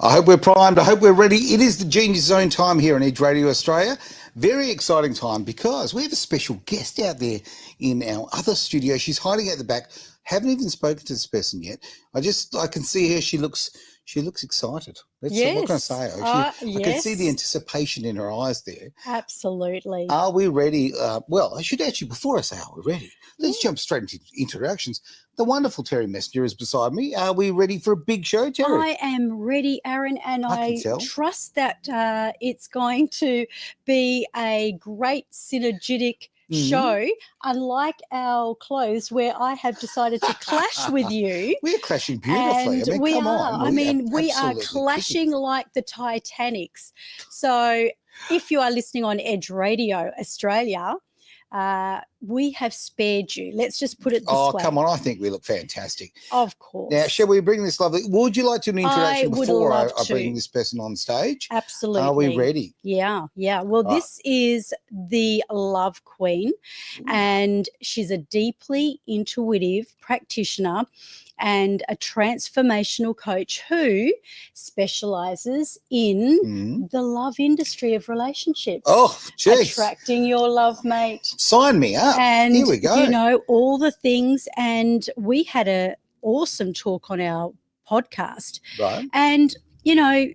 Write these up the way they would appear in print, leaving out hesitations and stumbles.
I hope we're primed. I hope we're ready. It is the Genius Zone time here on Edge Radio Australia. Very exciting time because we have a special guest out there in our other studio. She's hiding at the back. Haven't even spoken to this person yet. I can see her. She looks excited. What can I say? I can see the anticipation in her eyes there. Absolutely. Are we ready? Well, I should actually, before I say are we ready, let's jump straight into introductions. The wonderful Terry Messenger is beside me. Are we ready for a big show, Terry? I am ready, Aaron, and I trust that it's going to be a great synergetic show, unlike our clothes where I have decided to clash with you. We're clashing beautifully. And we are clashing like the Titanics. So if you are listening on Edge Radio Australia, we have spared you. Let's just put it this way. Oh, come on. I think we look fantastic. Of course. Now, shall we bring this lovely... Would you like to do an introduction before I bring this person on stage? Absolutely. Are we ready? Yeah. Well, this is the Love Queen, and she's a deeply intuitive practitioner and a transformational coach who specializes in the love industry of relationships. Oh, geez. Attracting your love mate. Sign me up. And, here we go. You know, all the things. And we had an awesome talk on our podcast. Right. And, you know,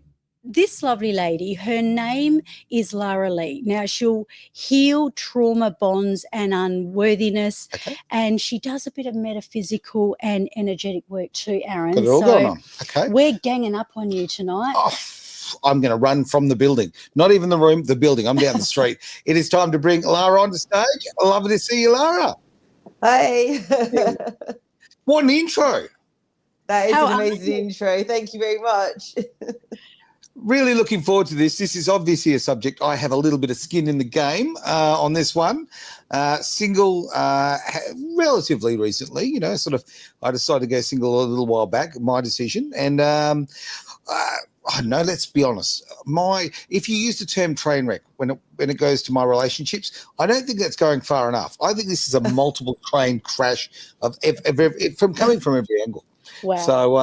this lovely lady, her name is Lara Lee. Now, she'll heal trauma bonds and unworthiness, and she does a bit of metaphysical and energetic work too, Aaron. Got it all going on. Okay. We're ganging up on you tonight. Oh, I'm going to run from the building. Not even the room, the building. I'm down the street. It is time to bring Lara onto stage. Lovely to see you, Lara. Hey. What an intro. That is an amazing intro. Thank you very much. Really looking forward to this. This is obviously a subject I have a little bit of skin in the game on this one. Single relatively recently, you know, sort of I decided to go single a little while back, my decision. And no, let's be honest. If you use the term train wreck when it goes to my relationships, I don't think that's going far enough. I think this is a multiple train crash from coming from every angle. Wow. So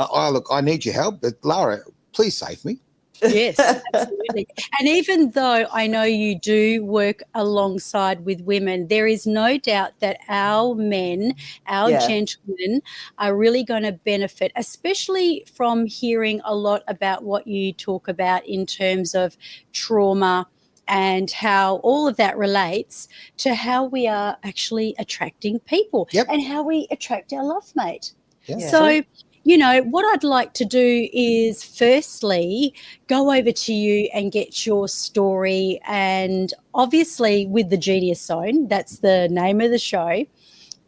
I need your help, but Lara, please save me. Yes, absolutely. And even though I know you do work alongside with women, there is no doubt that our men, our gentlemen are really going to benefit, especially from hearing a lot about what you talk about in terms of trauma and how all of that relates to how we are actually attracting people and how we attract our love mate. Yeah. So, you know, what I'd like to do is firstly go over to you and get your story. And obviously with the Genius Zone, that's the name of the show,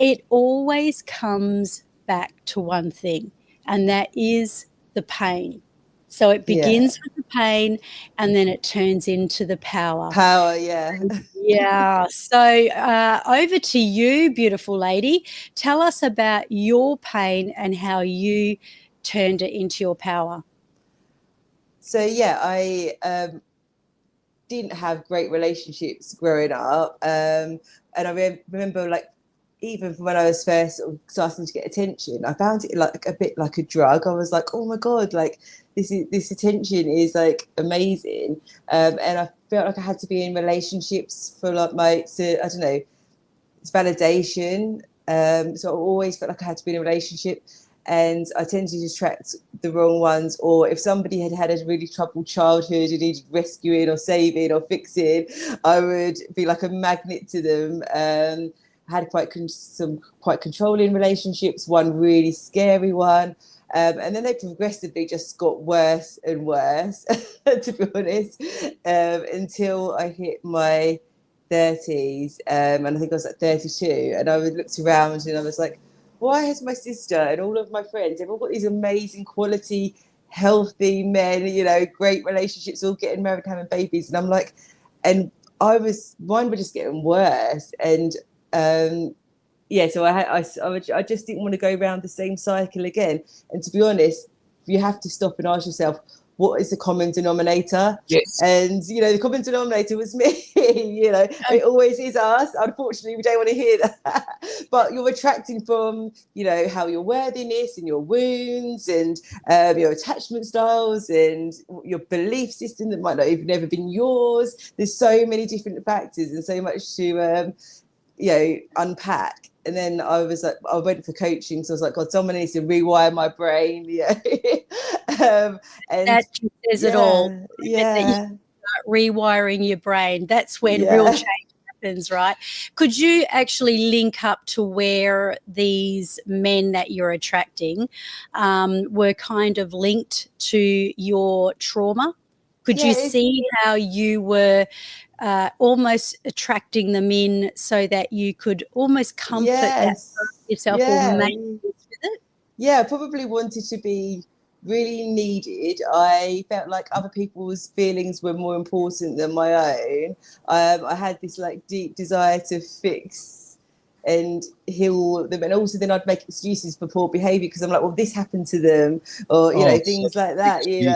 it always comes back to one thing, and that is the pain. So it begins with the pain and then it turns into the power. Power, yeah. Yeah. So over to you, beautiful lady. Tell us about your pain and how you turned it into your power. So, I didn't have great relationships growing up. And I remember, like, even when I was first starting to get attention, I found it like a bit like a drug. I was like, oh my God, like this attention is like amazing. And I felt like I had to be in relationships for like it's validation. So I always felt like I had to be in a relationship, and I tended to attract the wrong ones. Or if somebody had a really troubled childhood and needed rescuing or saving or fixing, I would be like a magnet to them. I had some quite controlling relationships, one really scary one. And then they progressively just got worse and worse, to be honest, until I hit my 30s. And I think I was like 32. And I looked around and I was like, why has my sister and all of my friends, they've all got these amazing quality, healthy men, you know, great relationships, all getting married, having babies. And I'm like, and mine were just getting worse. And so I just didn't want to go around the same cycle again. And to be honest, you have to stop and ask yourself, what is the common denominator? Yes. And, you know, the common denominator was me. you know, it always is us. Unfortunately, we don't want to hear that. But you're attracting from, you know, how your worthiness and your wounds and your attachment styles and your belief system that might not even ever been yours. There's so many different factors and so much to, you know, unpack. And then I was like, I went for coaching, so I was like, God, someone needs to rewire my brain. Yeah, and that says it all. Yeah, rewiring your brain. That's when real change happens, right? Could you actually link up to where these men that you're attracting were kind of linked to your trauma? Could you see how you were almost attracting them in so that you could almost comfort that yourself or make peace with it? Yeah, I probably wanted to be really needed. I felt like other people's feelings were more important than my own. I had this like deep desire to fix and heal them, and also then I'd make excuses for poor behaviour because I'm like, well, this happened to them, or you know, things like that. You know,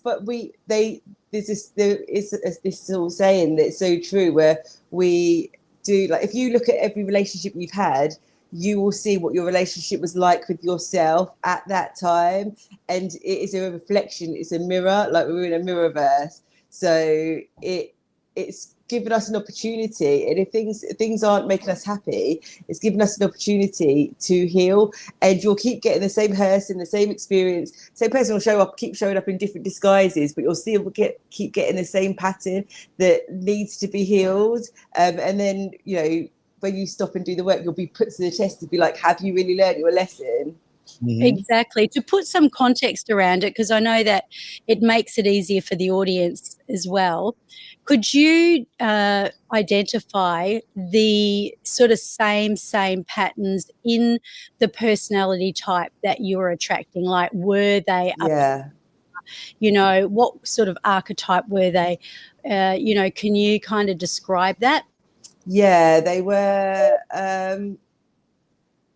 but there is this old saying that's so true, where we do, like, if you look at every relationship you've had, you will see what your relationship was like with yourself at that time, and it is a reflection, it's a mirror, like we're in a mirrorverse. So it's given us an opportunity, and if things aren't making us happy, it's given us an opportunity to heal. And you'll keep getting the same person, the same experience, same person will keep showing up in different disguises, but you'll still keep getting the same pattern that needs to be healed. And then, you know, when you stop and do the work, you'll be put to the test to be like, have you really learned your lesson? Mm-hmm. Exactly. To put some context around it, because I know that it makes it easier for the audience as well. Could you identify the sort of same patterns in the personality type that you're attracting? Like, were they you know, what sort of archetype were they? You know, can you kind of describe that? Yeah, they were it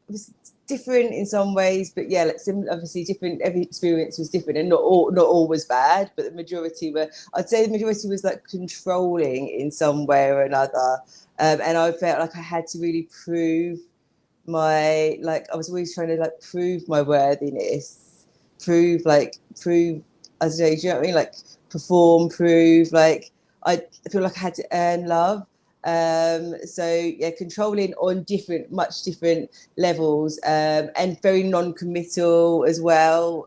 was different in some ways, but yeah, like obviously different. Every experience was different, and not all was bad, but the majority were, I'd say the majority was like controlling in some way or another. And I felt like I had to really prove I was always trying to like prove my worthiness, prove, I don't know, do you know what I mean? Like perform, prove, like I feel like I had to earn love. So yeah, controlling on much different levels, and very non-committal as well.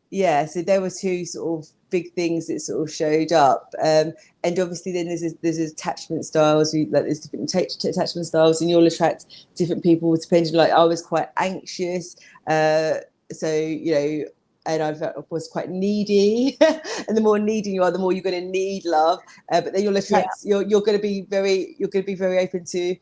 Yeah, so there were two sort of big things that sort of showed up, and obviously then there's attachment styles. There's different attachment styles, and you'll attract different people depending. Like I was quite anxious, so you know. And I was quite needy, and the more needy you are, the more you're going to need love. But then you'll attract. You're going to be very open to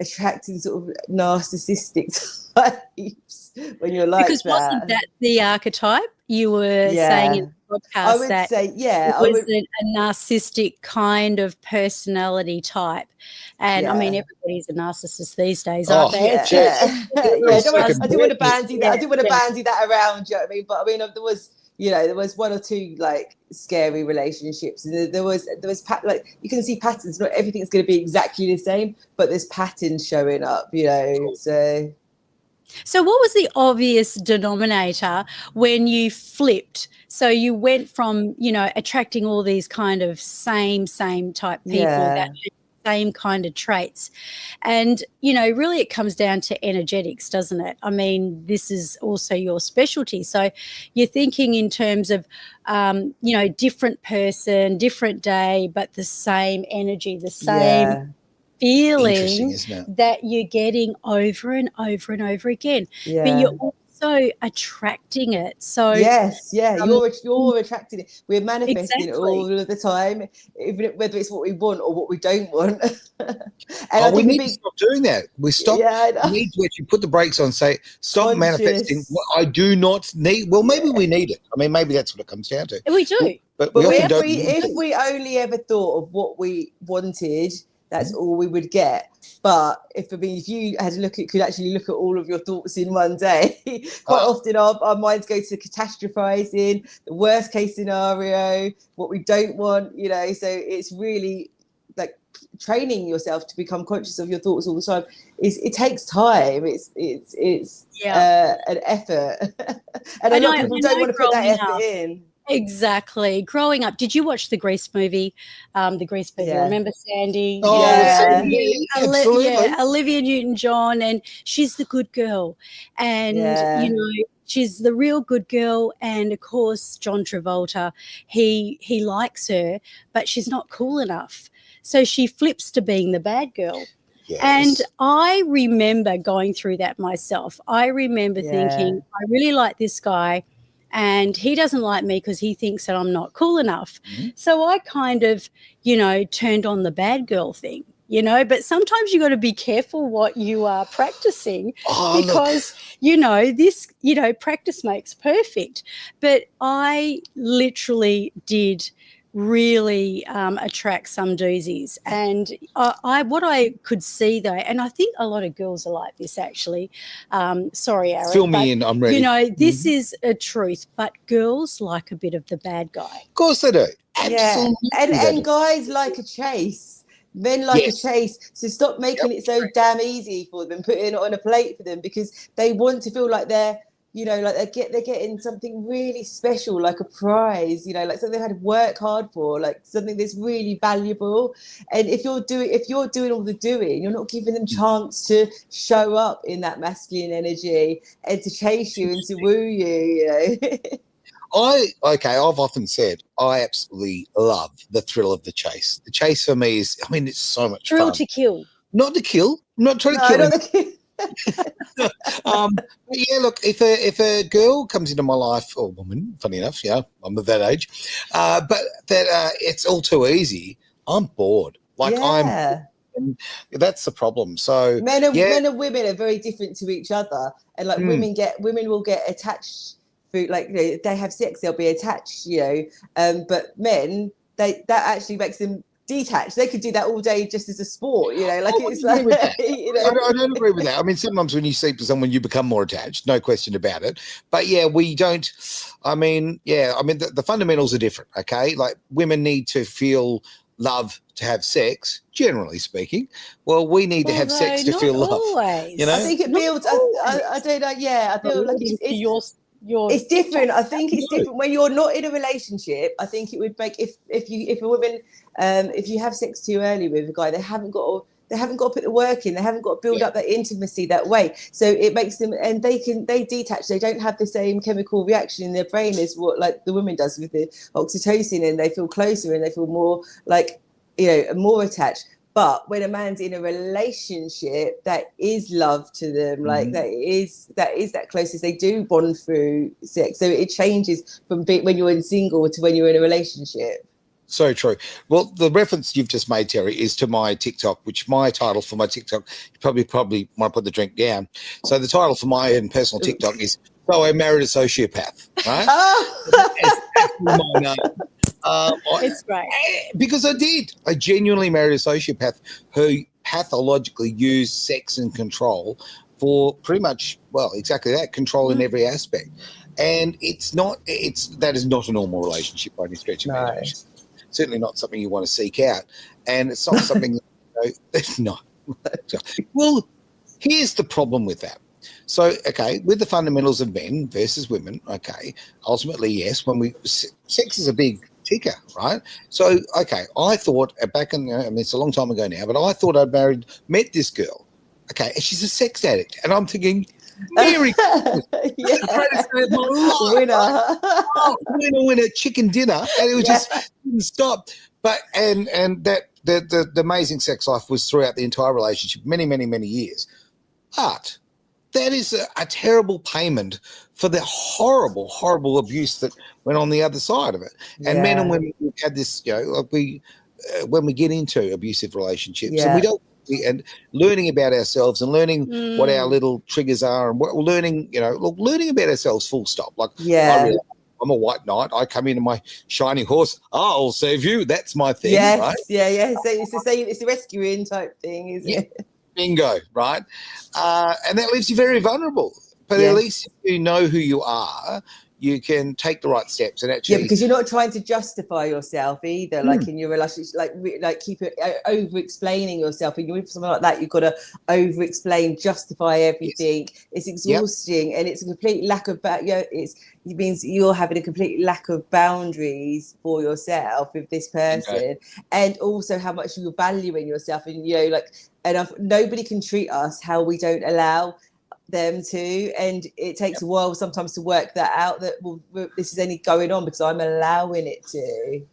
attracting sort of narcissistic types when you're like because that. Wasn't that the archetype you were saying in the podcast? I would say, yeah, it was a narcissistic kind of personality type. And I mean, everybody's a narcissist these days, aren't they? I do want to bandy that. I do want to bandy that around. You know what I mean? But I mean, there was one or two like scary relationships, and there was like you can see patterns. Not everything's going to be exactly the same, but there's patterns showing up. You know, So what was the obvious denominator when you flipped? So you went from, you know, attracting all these kind of same type people that had same kind of traits. And, you know, really it comes down to energetics, doesn't it? I mean, this is also your specialty. So you're thinking in terms of, you know, different person, different day, but the same energy, the same feeling that you're getting over and over and over again. But you're also attracting it. So you're attracting it. We're manifesting it all of the time, even whether it's what we want or what we don't want. And we need to stop doing that. We need to actually put the brakes on, say, stop manifesting what I do not need. Well, maybe we need it. I mean, maybe that's what it comes down to. We do. But if we only ever thought of what we wanted, that's all we would get. But if you had to could actually look at all of your thoughts in one day, quite often our minds go to catastrophizing, the worst case scenario, what we don't want, you know. So it's really like training yourself to become conscious of your thoughts all the time. It takes time. It's an effort, and a lot of people don't want to put that effort in. Exactly. Growing up, did you watch the Grease movie? The Grease movie. Yeah. Remember Sandy? Oh, Yeah. absolutely. Olivia Newton-John, and she's the good girl, and you know, she's the real good girl. And of course, John Travolta, he likes her, but she's not cool enough, so she flips to being the bad girl. Yes. And I remember going through that myself. I remember thinking, I really like this guy, and he doesn't like me because he thinks that I'm not cool enough. Mm-hmm. So I kind of, you know, turned on the bad girl thing, you know, but sometimes you got to be careful what you are practicing because, you know, practice makes perfect. But I literally did really attract some doozies, and what I could see though, and I think a lot of girls are like this actually, sorry Aaron, fill me in, I'm ready. You know, this is a truth, but girls like a bit of the bad guy. Of course they do. Absolutely. And guys like a chase. Men like a chase, so stop making it so damn easy for them, putting it on a plate for them, because they want to feel like they're, you know, like they're getting something really special, like a prize, you know, like something they had to work hard for, like something that's really valuable. And if you're doing all the doing, you're not giving them chance to show up in that masculine energy and to chase you and to woo you, you know. I've often said I absolutely love the thrill of the chase. The chase for me is, I mean, it's so much thrill fun. To kill. Not to kill. I'm not trying to kill. Not to kill. But yeah, look, if a girl comes into my life, or woman, funny enough, yeah, I'm of that age, but that it's all too easy, I'm bored. Like and that's the problem. So men and women are very different to each other, and like women will get attached through, like, you know, they have sex, they'll be attached, you know, but men, that actually makes them detached. They could do that all day just as a sport, you know, like it's like, you know. I don't agree with that. I mean, sometimes when you sleep with someone, you become more attached, no question about it. But yeah, we don't, the fundamentals are different, okay? Like women need to feel love to have sex, generally speaking. Well, we need to have sex to feel love. You know? I think it builds, I don't know, I feel like it's different. I think it's different when you're not in a relationship. I think it would make if a woman if you have sex too early with a guy, they haven't got to put the work in. They haven't got to build up that intimacy that way. So it makes them, and they detach. They don't have the same chemical reaction in their brain as what like the woman does with the oxytocin, and they feel closer and they feel more like, you know, more attached. But when a man's in a relationship, that is love to them, like that is that closest. They do bond through sex, so it changes from when you're in single to when you're in a relationship. So true. Well, the reference you've just made, Terry, is to my TikTok, which my title for my TikTok, you probably want to put the drink down. So the title for my own personal TikTok is "So I Married a Sociopath," right? It's great. Because I genuinely married a sociopath who pathologically used sex and control for pretty much, well, exactly that, control in every aspect. And that is not a normal relationship by any stretch of imagination. Certainly not something you want to seek out. And it's not something that, you know, it's not. Well, here's the problem with that. So, okay, with the fundamentals of men versus women, okay, ultimately, yes, sex is a big ticker, right? So, okay, I thought back in, I mean, it's a long time ago now, but I thought I'd met this girl, okay, and she's a sex addict. And I'm thinking, Mary, winner, chicken dinner. And it was just didn't stop. But, and that the amazing sex life was throughout the entire relationship, many, many, many years. But that is a terrible payment for the horrible, horrible abuse that went on the other side of it. And men and women had this, you know, like when we get into abusive relationships, and learning about ourselves and learning what our little triggers are, and learning about ourselves, full stop. Like, I really I'm a white knight. I come into my shining horse. I'll save you. That's my thing, yes, right? yeah. So it's the same. It's the rescuing type thing, isn't it? Bingo, right? And that leaves you very vulnerable. But at least if you know who you are, you can take the right steps and actually. Yeah, because you're not trying to justify yourself either. Like in your relationship, like keep it over-explaining yourself. And with something like that, you've got to over-explain, justify everything. Yes. It's exhausting, and it's a complete lack of. It means you're having a complete lack of boundaries for yourself with this person, and also how much you're valuing yourself. And nobody can treat us how we don't allow them to, and it takes a while sometimes to work that out, that this is only going on because I'm allowing it to.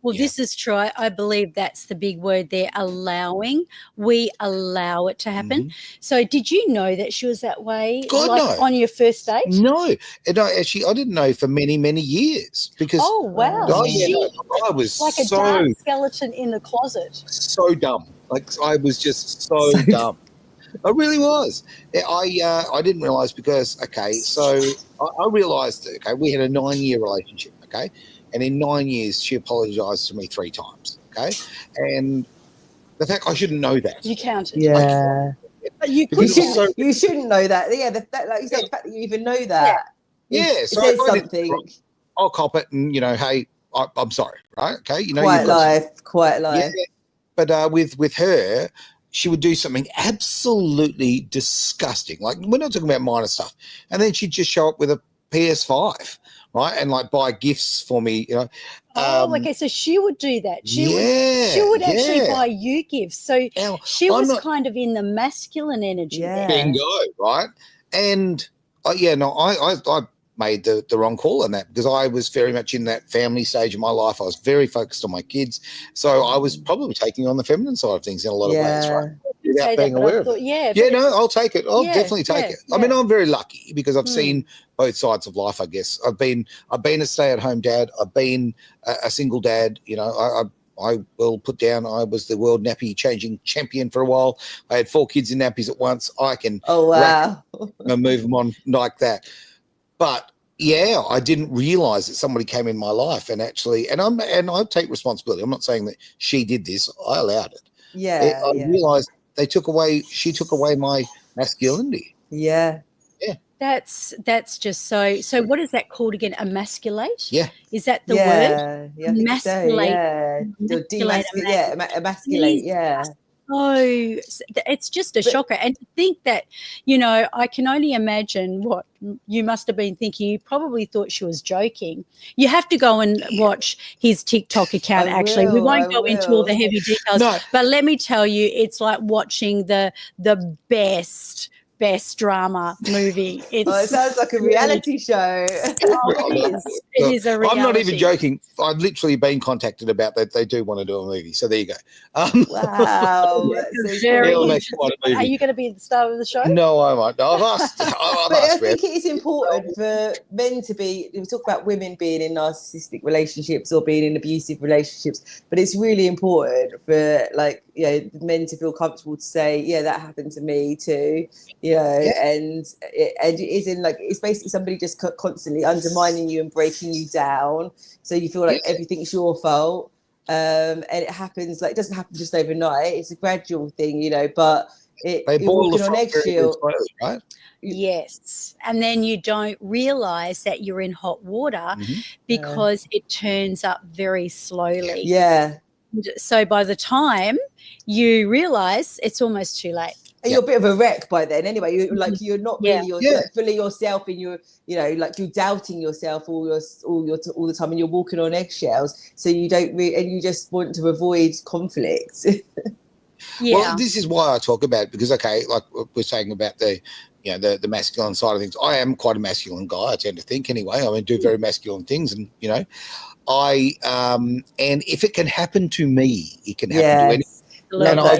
Well, this is true. I believe that's the big word there, allowing. We allow it to happen. So did you know that she was that way on your first date? No. And I didn't know for many, many years because I was like a dark skeleton in the closet. So dumb. Like I was just so dumb. I really was. I didn't realise because, so I realised, we had a 9-year relationship, and in 9 years she apologised to me 3 times, and the fact I shouldn't know that. You counted. Yeah. But you shouldn't know that. Yeah, like you said, the fact that you even know that. Yeah. So it says something. I'll cop it and, hey, I'm sorry, right? Okay. Quite life. Yeah. But with her, she would do something absolutely disgusting. Like we're not talking about minor stuff. And then she'd just show up with a PS5, right? And like buy gifts for me, So she would do that. She would actually buy you gifts. So she was kind of in the masculine energy. Yeah. Bingo, right? And I made the wrong call on that because I was very much in that family stage of my life. I was very focused on my kids. So I was probably taking on the feminine side of things in a lot of ways, right? Without being aware of it. I'll take it. I'll definitely take it. I mean, I'm very lucky because I've seen both sides of life, I guess. I've been a stay-at-home dad. I've been a single dad. I will put down I was the world nappy changing champion for a while. I had 4 kids in nappies at once. I can move them on like that. But I didn't realise that somebody came in my life and actually, and I take responsibility. I'm not saying that she did this. I allowed it. I realised she took away my masculinity. Yeah. That's just so what is that called again? Emasculate? Yeah. Is that the word? Yeah. Emasculate. Emasculate. Yeah. So it's just a shocker. And to think that, I can only imagine what you must have been thinking. You probably thought she was joking. You have to go and watch his TikTok account, we won't go into all the heavy details. But let me tell you, it's like watching the best drama movie. It sounds like a reality show. It is a reality. I'm not even joking. I've literally been contacted about that. They do want to do a movie. So there you go. Wow. Are you going to be the star of the show? No, I won't. No, I've asked. I think it is important for men to be, we talk about women being in narcissistic relationships or being in abusive relationships, but it's really important for men to feel comfortable to say, that happened to me too. And it isn't it's basically somebody just constantly undermining you and breaking you down, so you feel like everything's your fault, and it happens it doesn't happen just overnight. It's a gradual thing, but you're walking on eggshells, right? Yes, and then you don't realize that you're in hot water because it turns up very slowly. So by the time you realize, it's almost too late. And you're a bit of a wreck by then anyway. You're not really fully yourself, and you're you're doubting yourself all the time, and you're walking on eggshells. So you don't and you just want to avoid conflict. Well, this is why I talk about it, because like we're saying about the masculine side of things. I am quite a masculine guy, I tend to think anyway. I mean, do very masculine things, and and if it can happen to me, it can happen to anyone.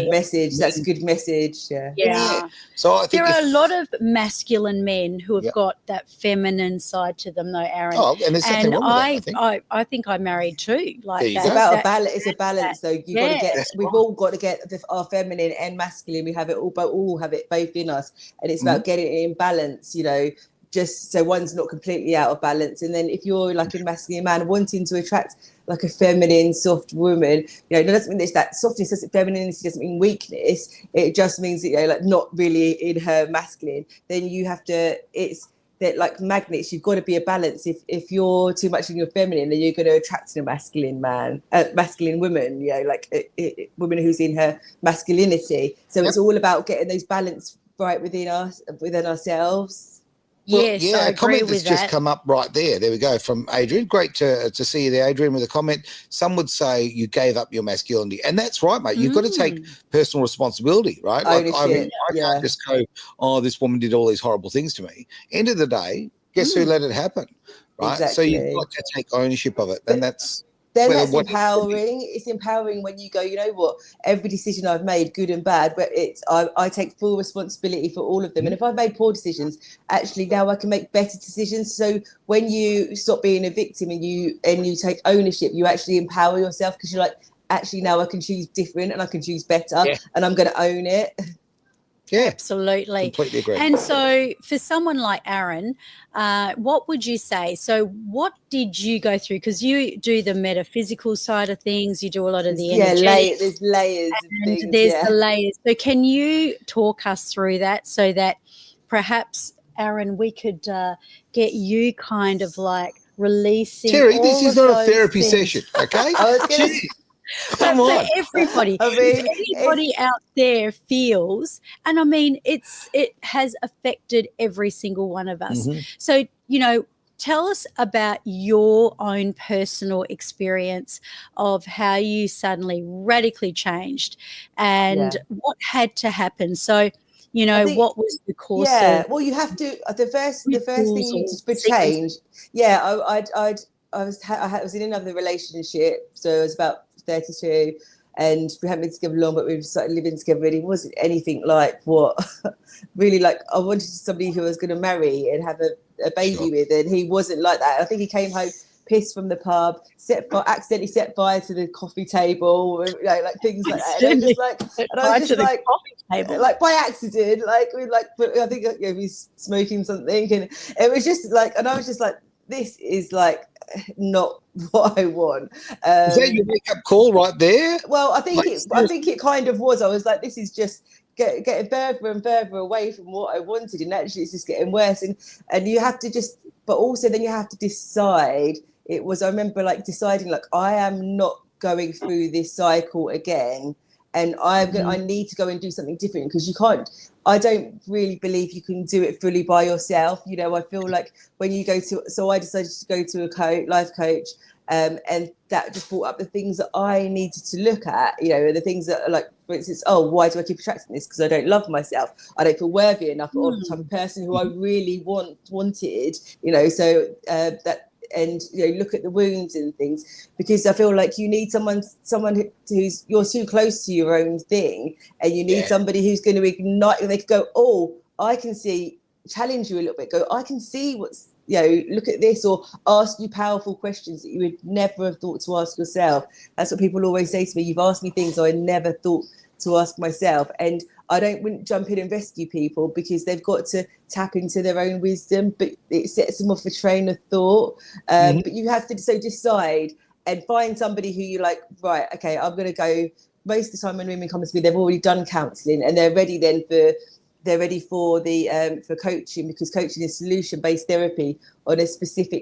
Message. That's a good message. Yeah. So I think there are a lot of masculine men who have got that feminine side to them, though, Aaron. Oh, and there's nothing wrong with that, I think I married too. It's about a balance. It's a balance, though. You got to get. We've all got to get our feminine and masculine. We have it all, but all have it both in us, and it's about getting it in balance. just so one's not completely out of balance. And then if you're like a masculine man wanting to attract like a feminine, soft woman, you know, it doesn't mean that softness doesn't, femininity doesn't mean weakness. It just means that, you know, like not really in her masculine. Then you have to, it's that like magnets, you've got to be a balance. If you're too much in your feminine, then you're going to attract a masculine man, masculine woman, you know, like woman who's in her masculinity. So it's all about getting those balance right within us, within ourselves. Well, Yes, yeah, I a comment agree that's with just that. come up right there. There we go, from Adrian. Great to see you there, Adrian, with a comment. Some would say you gave up your masculinity, and that's right, mate. You've got to take personal responsibility, right? Like, I mean, I can't just go, oh, this woman did all these horrible things to me. End of the day, guess who let it happen, right? Exactly. So you've got to take ownership of it, and that's empowering. It's empowering when you go, you know what, every decision I've made, good and bad, but I take full responsibility for all of them. And if I've made poor decisions, actually now I can make better decisions. So when you stop being a victim and you take ownership, you actually empower yourself, because you're like, actually now I can choose different and I can choose better, and I'm going to own it. Yeah, absolutely. Completely agree. And so for someone like Aaron, what would you say? So what did you go through? Because you do the metaphysical side of things, you do a lot of the energetic. There's layers of things. There's the layers. So can you talk us through that, so that perhaps, Aaron, we could get you kind of like releasing Terry, this is not a therapy things. session, okay? But for everybody, I mean, if anybody out there feels, and I mean, it has affected every single one of us. So, you know, tell us about your own personal experience of how you suddenly radically changed, and what had to happen. So, you know, what was the course of? Well, you have to, the first thing for change. I was in another relationship, so I was about 32, and we hadn't been together long, but we started living together, and it wasn't anything like what really, like, I wanted somebody who I was going to marry and have a baby with, and he wasn't like that. I think he came home pissed from the pub, accidentally set fire to the coffee table, you know, like things like that. And I was just like, like by accident, like I think, you know, he's smoking something, and it was just like, and I was just like, this is like not what I want. Is that your wake-up call right there? Well, I think it kind of was. I was like, this is just getting further and further away from what I wanted, and actually it's just getting worse. And you have to just, but also then you have to decide. I remember like deciding, like, I am not going through this cycle again, and I need to go and do something different, because you can't. I don't really believe you can do it fully by yourself. You know, I feel like when you go to, so I decided to go to a life coach, and that just brought up the things that I needed to look at, you know, the things that are like, for instance, oh, why do I keep attracting this? Because I don't love myself. I don't feel worthy enough of the type of person who I really wanted, you know, so and, you know, look at the wounds and things, because I feel like you need someone who's, you're too close to your own thing, and you need somebody who's going to ignite, and they could go, oh, I can see, challenge you a little bit, go, I can see what's, you know, look at this, or ask you powerful questions that you would never have thought to ask yourself. That's what people always say to me. You've asked me things I never thought to ask myself. And I wouldn't jump in and rescue people, because they've got to tap into their own wisdom, but it sets them off a train of thought. But you have to decide and find somebody who you're like, right, okay, I'm going to go. Most of the time when women come to me, they've already done counselling, and they're ready then for the for coaching, because coaching is solution-based therapy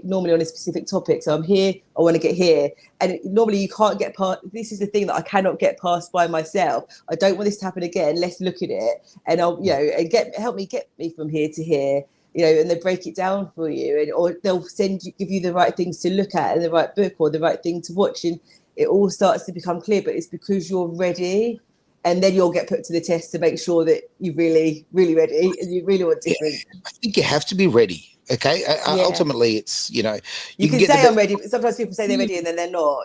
normally on a specific topic. So I'm here, I want to get here, and normally you can't get past. This is the thing that I cannot get past by myself. I don't want this to happen again. Let's look at it, and I'll, you know, and help me get me from here to here, you know, and they break it down for you, or they'll give you the right things to look at, and the right book, or the right thing to watch, and it all starts to become clear. But it's because you're ready. And then you'll get put to the test to make sure that you're really, really ready, and you really want different. Yeah, I think you have to be ready. Okay. Ultimately, it's, you know, you can say I'm ready, but sometimes people say they're ready and then they're not.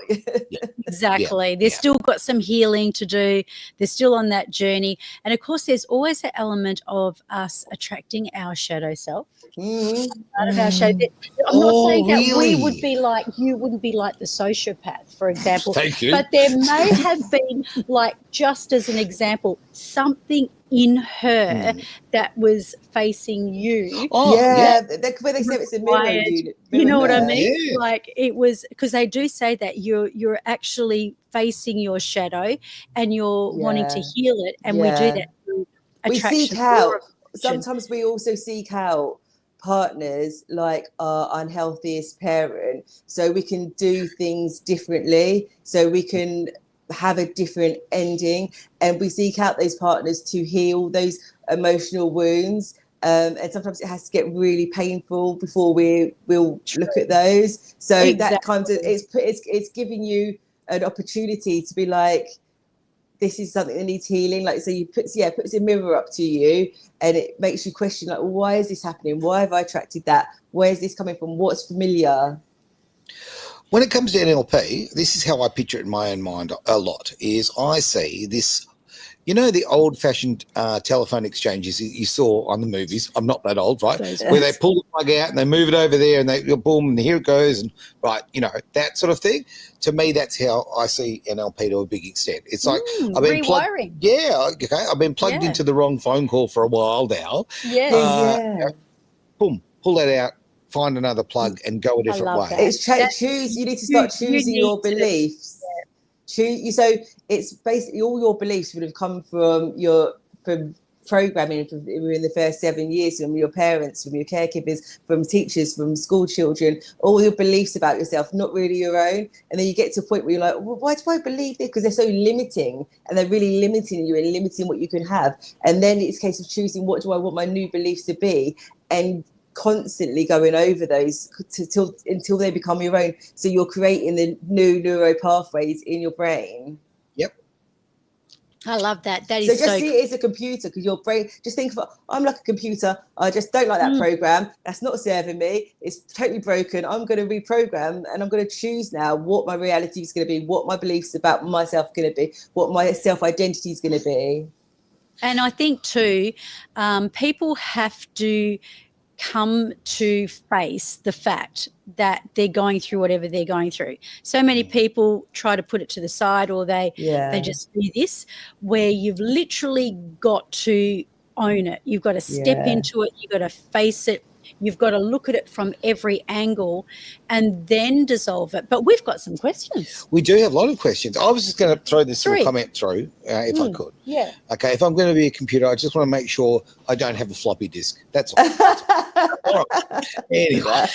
Exactly. They've still got some healing to do. They're still on that journey. And of course, there's always an element of us attracting our shadow self. Part of our shadow. I'm not saying that we would be like, you wouldn't be like the sociopath, for example. Thank you. But there may have been, like, just as an example, something in her that was facing you. Oh, yeah. Where they say it's a mirror unit. You know what I mirror. mean? Yeah. Like it was, because they do say that you're actually facing your shadow and you're wanting to heal it, and we do that through attraction. We seek out. Sometimes we also seek out partners like our unhealthiest parent, so we can do things differently, so we can have a different ending, and we seek out those partners to heal those emotional wounds. And sometimes it has to get really painful before we'll look at those. So that kind of it's giving you an opportunity to be like, this is something that needs healing. Like, so you puts a mirror up to you, and it makes you question, like, well, why is this happening? Why have I attracted that? Where is this coming from? What's familiar? When it comes to NLP, this is how I picture it in my own mind a lot, is I see this, you know, the old-fashioned telephone exchanges you saw on the movies. I'm not that old, right? Where they pull the plug out and they move it over there and they boom, and here it goes, and right, you know, that sort of thing. To me, that's how I see NLP to a big extent. It's like I've been rewiring. I've been plugged into the wrong phone call for a while now. Boom, pull that out, find another plug, and go a different way. It's choose. You need to start choosing your beliefs. So it's basically all your beliefs would have come from programming in the first 7 years, from your parents, from your caregivers, from teachers, from school children, all your beliefs about yourself, not really your own. And then you get to a point where you're like, well, why do I believe this? Because they're so limiting, and they're really limiting you and limiting what you can have. And then it's a case of choosing, what do I want my new beliefs to be, and constantly going over those until they become your own. So you're creating the new neuro pathways in your brain. Yep. I love that. That so is just see it as a computer, because your brain, just think of, I'm like a computer, I just don't like that program, that's not serving me, it's totally broken, I'm going to reprogram, and I'm going to choose now what my reality is going to be, what my beliefs about myself are going to be, what my self-identity is going to be. And I think too, people have to come to face the fact that they're going through whatever they're going through. So many people try to put it to the side, or they just do this, where you've literally got to own it. You've got to step into it. You've got to face it. You've got to look at it from every angle and then dissolve it. But we've got some questions. We do have a lot of questions. I was just going to throw this little comment through, if I could. Yeah. Okay, if I'm going to be a computer, I just want to make sure I don't have a floppy disk. That's all. All right. Anyway.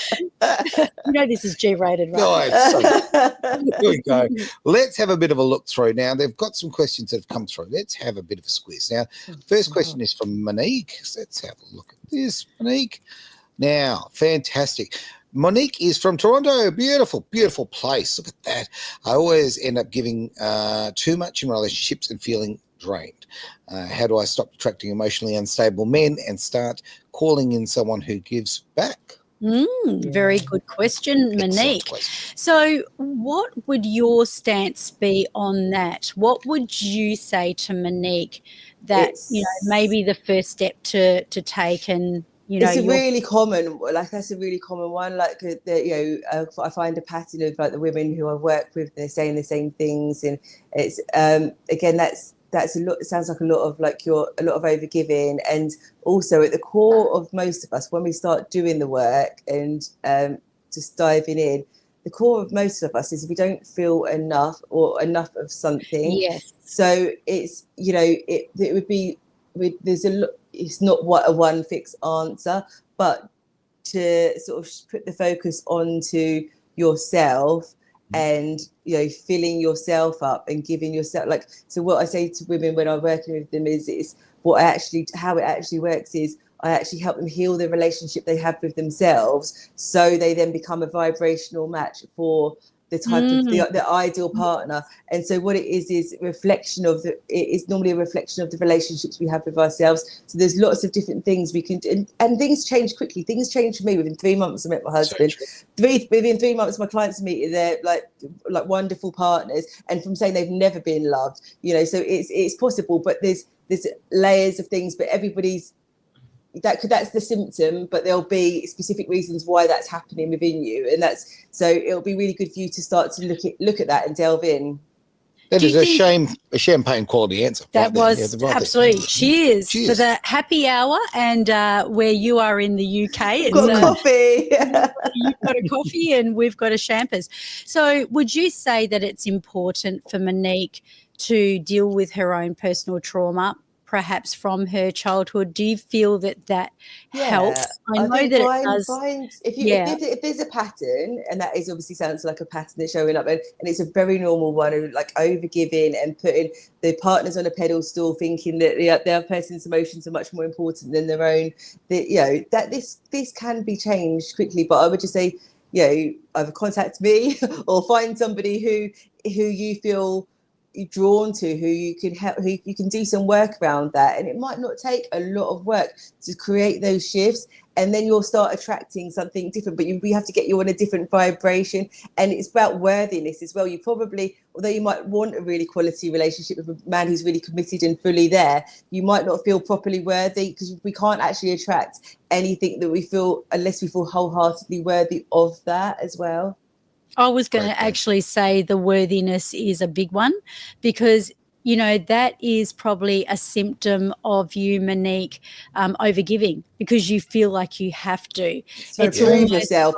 You know this is G-rated, right? Here we go. Let's have a bit of a look through. Now, they've got some questions that have come through. Let's have a bit of a squeeze. Now, first question is from Monique. So let's have a look at this, Monique. Now, fantastic. Monique is from Toronto. Beautiful, beautiful place. Look at that. I always end up giving too much in relationships and feeling drained. How do I stop attracting emotionally unstable men and start calling in someone who gives back? Very good question, Monique. So what would your stance be on that? What would you say to Monique that, maybe the first step to take? And it's a really common, that's a really common one. Like, I find a pattern of, like, the women who I work with, they're saying the same things, and it's again, that's a lot. It sounds like a lot of overgiving, and also at the core of most of us, when we start doing the work and just diving in, the core of most of us is we don't feel enough or enough of something. Yes. So it's it would be there's a lot. It's not what a one fixed answer, but to sort of put the focus onto yourself and filling yourself up and giving yourself, like, so what I say to women when I'm working with them is how it actually works is I actually help them heal the relationship they have with themselves, so they then become a vibrational match for the type of the ideal partner. And so what it is reflection of it is normally a reflection of the relationships we have with ourselves. So there's lots of different things we can do, and things change quickly. Things change for me. Within 3 months I met my husband. Within 3 months my clients meet, they're like wonderful partners, and from saying they've never been loved, so it's possible, but there's layers of things, but everybody's that's the symptom, but there'll be specific reasons why that's happening within you, and so it'll be really good for you to start to look at that and delve in. That is a champagne quality answer. That was absolutely. Cheers for the happy hour, and where you are in the UK, I've got a coffee. You've got a coffee, and we've got a champers. So, would you say that it's important for Monique to deal with her own personal trauma, perhaps from her childhood? Do you feel that helps? I know that it does. If there's a pattern, and that is obviously sounds like a pattern that's showing up, and it's a very normal one, of like overgiving and putting the partners on a pedestal, thinking that the other person's emotions are much more important than their own. That this can be changed quickly, but I would just say, either contact me or find somebody who you feel drawn to, who you can help, who you can do some work around that. And it might not take a lot of work to create those shifts, and then you'll start attracting something different, but we have to get you on a different vibration. And it's about worthiness as well. You probably, although you might want a really quality relationship with a man who's really committed and fully there, you might not feel properly worthy, because we can't actually attract anything that we feel unless we feel wholeheartedly worthy of that as well. I was going to actually say the worthiness is a big one, because, that is probably a symptom of you, Monique, overgiving, because you feel like you have to. So prove yourself,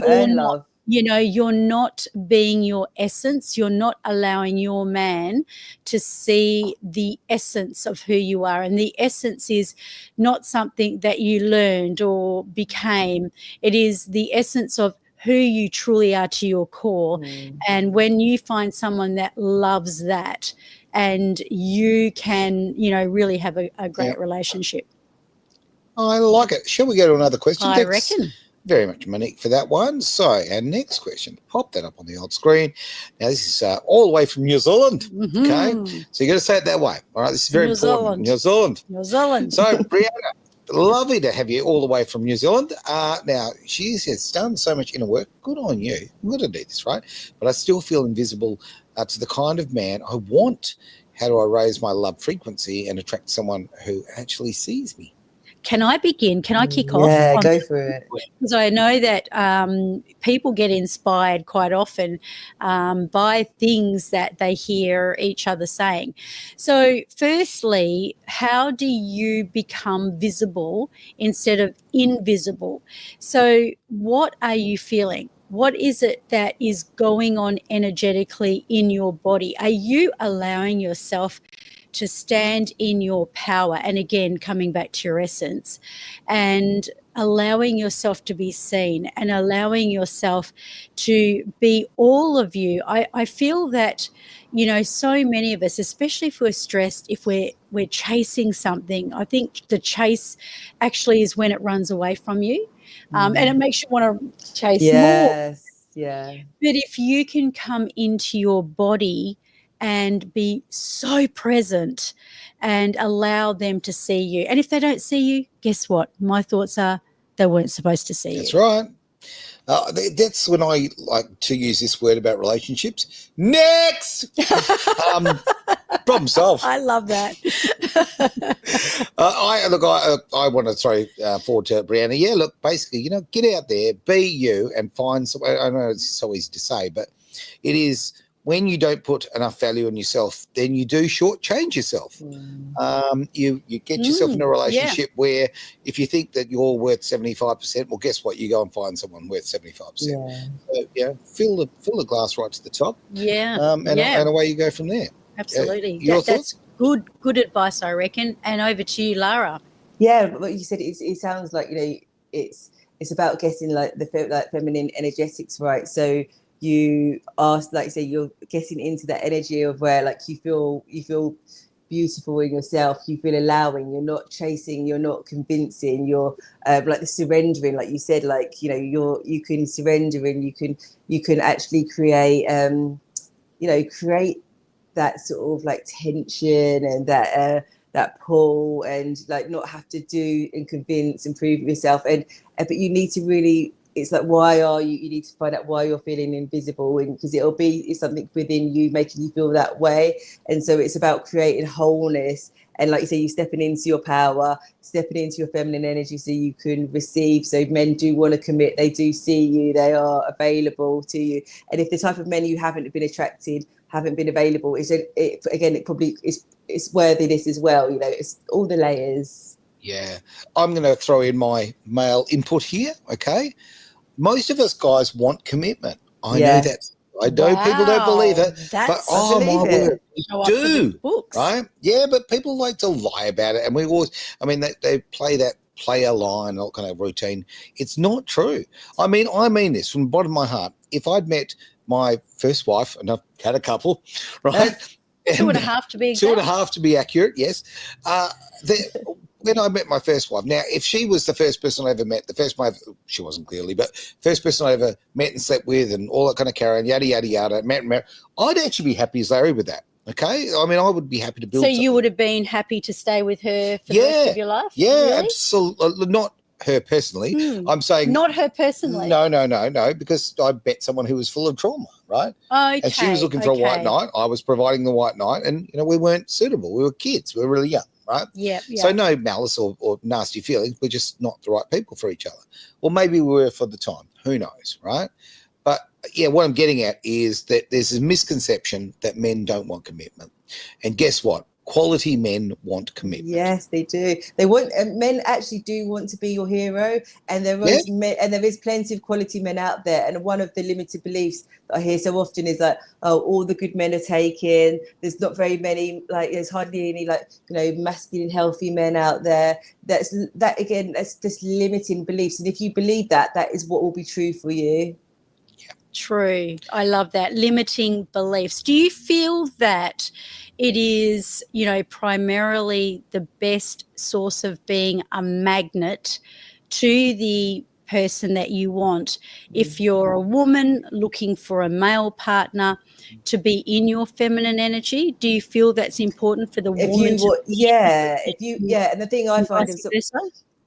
earn love. You're not being your essence. You're not allowing your man to see the essence of who you are. And the essence is not something that you learned or became. It is the essence of who you truly are to your core. And when you find someone that loves that, and you can, really have a great relationship. I like it. Shall we go to another question? I reckon. Very much, Monique, for that one. So our next question, pop that up on the old screen. Now, this is all the way from New Zealand. Okay, so you got to say it that way. All right, this is very important. New Zealand. So, Brianna, lovely to have you all the way from New Zealand. Now, she has done so much inner work. Good on you. I'm going to do this, right? But I still feel invisible to the kind of man I want. How do I raise my love frequency and attract someone who actually sees me? Can I begin? Can I kick off? Yeah, go for it. Because I know that people get inspired quite often by things that they hear each other saying. So firstly, how do you become visible instead of invisible? So what are you feeling? What is it that is going on energetically in your body? Are you allowing yourself to stand in your power? And again, coming back to your essence, and allowing yourself to be seen, and allowing yourself to be all of you. I feel that, so many of us, especially if we're stressed, if we're chasing something, I think the chase actually is when it runs away from you. And it makes you want to chase more. Yeah. But if you can come into your body and be so present and allow them to see you. And if they don't see you, guess what? My thoughts are they weren't supposed to see you. That's right. That's when I like to use this word about relationships. Next! Problem solved. I love that. I want to throw forward to Brianna. Yeah, look, basically, get out there, be you, and find some. I know it's so easy to say, but it is. When you don't put enough value in yourself, then you do shortchange yourself. You get yourself in a relationship where if you think that you're worth 75%, well, guess what? You go and find someone worth 75%. So, fill the glass right to the top. And away you go from there. Absolutely. Your thoughts? That's good advice, I reckon. And over to you, Lara. Yeah, what you said, it sounds like, it's about getting like the feminine energetics right. So you are, like say, you're getting into that energy of where like you feel beautiful in yourself, you feel allowing, you're not chasing, you're not convincing, you're like the surrendering, like you said, like you can surrender, and you can actually create create that sort of like tension and that pull, and like not have to do and convince and prove yourself, but you need to really, it's like, you need to find out why you're feeling invisible, and because it's something within you making you feel that way. And so it's about creating wholeness, and like you say, you stepping into your power, stepping into your feminine energy so you can receive. So men do want to commit, they do see you, they are available to you. And if the type of men you haven't been attracted haven't been available. It probably is, it's worthiness as well. You know, it's all the layers. Yeah, I'm going to throw in my male input here. Okay, most of us guys want commitment. I know that. I know people don't believe it, but oh my word, we do, right? Yeah, but people like to lie about it, and we always, I mean, they play that player line, all kind of routine. It's not true. I mean this from the bottom of my heart. If I'd met my first wife, and I've had a couple, right? Two and a half to be exact. 2.5 to be accurate, yes. When I met my first wife, now, if she was the first person I ever met, she wasn't clearly, but first person I ever met and slept with and all that kind of Cara and yada, yada, yada, met, I'd actually be happy as Larry with that, okay? I mean, I would be happy to build something. You would have been happy to stay with her for the rest of your life? Yeah, really? absolutely. Not her personally. I'm saying... Not her personally? No, because I met someone who was full of trauma, right? Okay. And she was looking for a white knight. I was providing the white knight, and, you know, we weren't suitable. We were kids. We were really young. Right? Yeah. So no malice or nasty feelings. We're just not the right people for each other. Well, maybe we were for the time. Who knows, right? But yeah, what I'm getting at is that there's a misconception that men don't want commitment. And guess what? Quality men want commitment. Yes, they do. They want, men actually do want to be your hero, and there is plenty of quality men out there. And one of the limited beliefs that I hear so often is like, oh, all the good men are taken. There's not very many, like there's hardly any, like, you know, masculine, healthy men out there. That's just limiting beliefs. And if you believe that, that is what will be true for you. True. I love that. Limiting beliefs. Do you feel that it is, you know, primarily the best source of being a magnet to the person that you want? If you're a woman looking for a male partner, to be in your feminine energy, do you feel that's important for the woman? And the thing I find is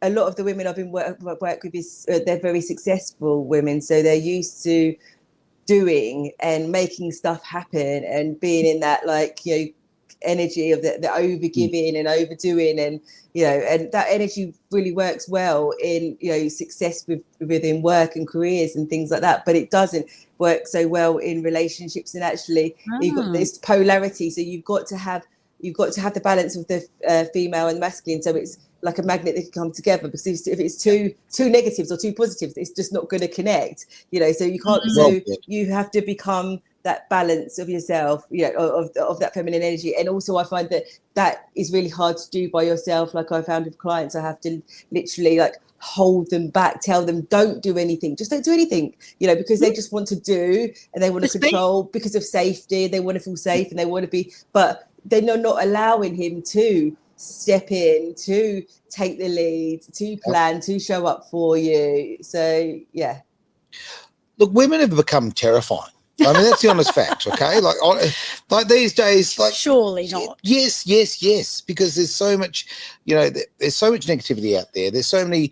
a lot of the women I've been work with is they're very successful women, so they're used to doing and making stuff happen and being in that, like, you know, energy of the over giving and overdoing, and, you know, and that energy really works well in, you know, success within work and careers and things like that, but it doesn't work so well in relationships. And actually you've got this polarity, so you've got to have the balance of the female and masculine, so it's like a magnet that can come together, because if it's two negatives or two positives, it's just not going to connect, you know. So you can't. So you have to become that balance of yourself, you know, of that feminine energy. And also I find that is really hard to do by yourself. Like I found with clients, I have to literally like hold them back, tell them don't do anything, just don't do anything, you know, because they just want to do and they want to control because of safety. They want to feel safe and they want to be, but they're not allowing him to step in, to take the lead, to plan, to show up for you. So yeah, look, women have become terrifying. I mean, that's the honest fact. Okay, like these days, like, surely not. Yes, because there's so much, you know, there's so much negativity out there. There's so many,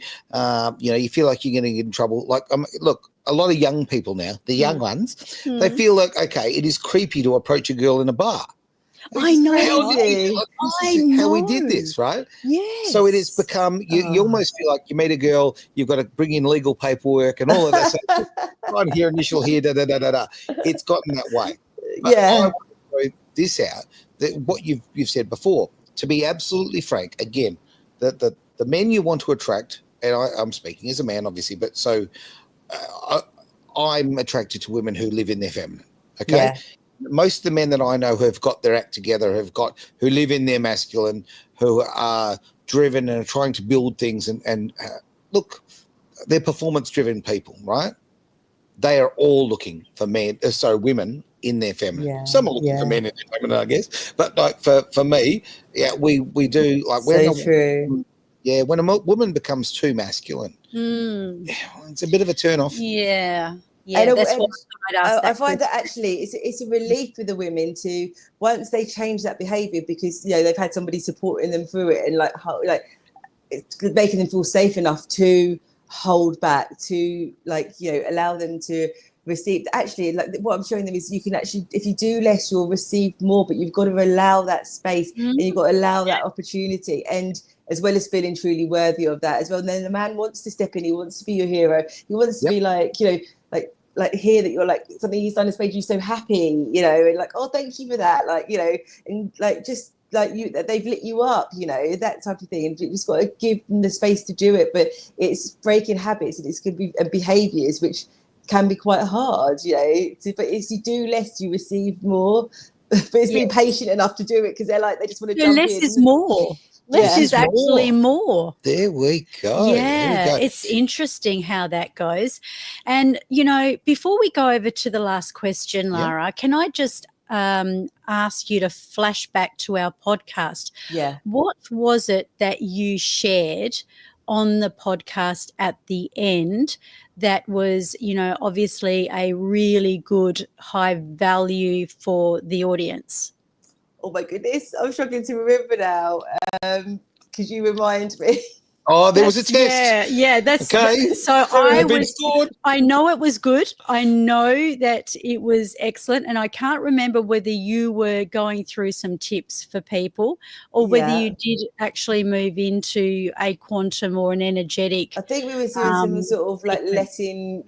you know, you feel like you're going to get in trouble. Like, look, a lot of young people now, the young ones, they feel like, okay, it is creepy to approach a girl in a bar. I know. How we did this, right? Yes. So it has become, you almost feel like you meet a girl, you've got to bring in legal paperwork and all of that. So, right here, initial here, da. It's gotten that way. But I want to throw this out, that what you've said before, to be absolutely frank, again, the men you want to attract, and I'm speaking as a man, obviously, but so I'm attracted to women who live in their feminine, okay? Yeah. Most of the men that I know who have got their act together, who live in their masculine, who are driven and are trying to build things and look, they're performance-driven people, right? They are all looking for women in their feminine. Yeah, some are looking for men in their feminine, I guess. But like for me, we do, like, true. Yeah, when a woman becomes too masculine, it's a bit of a turn off. Yeah. Yeah, that's what I find that actually it's a relief for the women to, once they change that behaviour, because, you know, they've had somebody supporting them through it and like it's making them feel safe enough to hold back, to, like, you know, allow them to receive. Actually, like, what I'm showing them is you can actually, if you do less, you'll receive more, but you've got to allow that space and you've got to allow that opportunity, and as well as feeling truly worthy of that as well. And then the man wants to step in, he wants to be your hero, he wants to be like, you know, like like hear that you're like something he's done has made you so happy, you know, and like, oh, thank you for that, like, you know, and like just like you, they've lit you up, you know, that type of thing. And you just got to give them the space to do it. But it's breaking habits, and it's going to be behaviors which can be quite hard, you know. But as you do less, you receive more. But it's being patient enough to do it, because they just want to jump less in. is more. Less is actually more. There we go. Yeah, it's interesting how that goes. And, you know, before we go over to the last question, Lara, can I just ask you to flash back to our podcast? Yeah. What was it that you shared on the podcast at the end that was, you know, obviously a really good high value for the audience? Oh my goodness, I'm struggling to remember now. Could you remind me? Oh, there was a test. Yeah, that's okay. So I know it was good. I know that it was excellent, and I can't remember whether you were going through some tips for people or whether you did actually move into a quantum or an energetic. I think we were doing some sort of like letting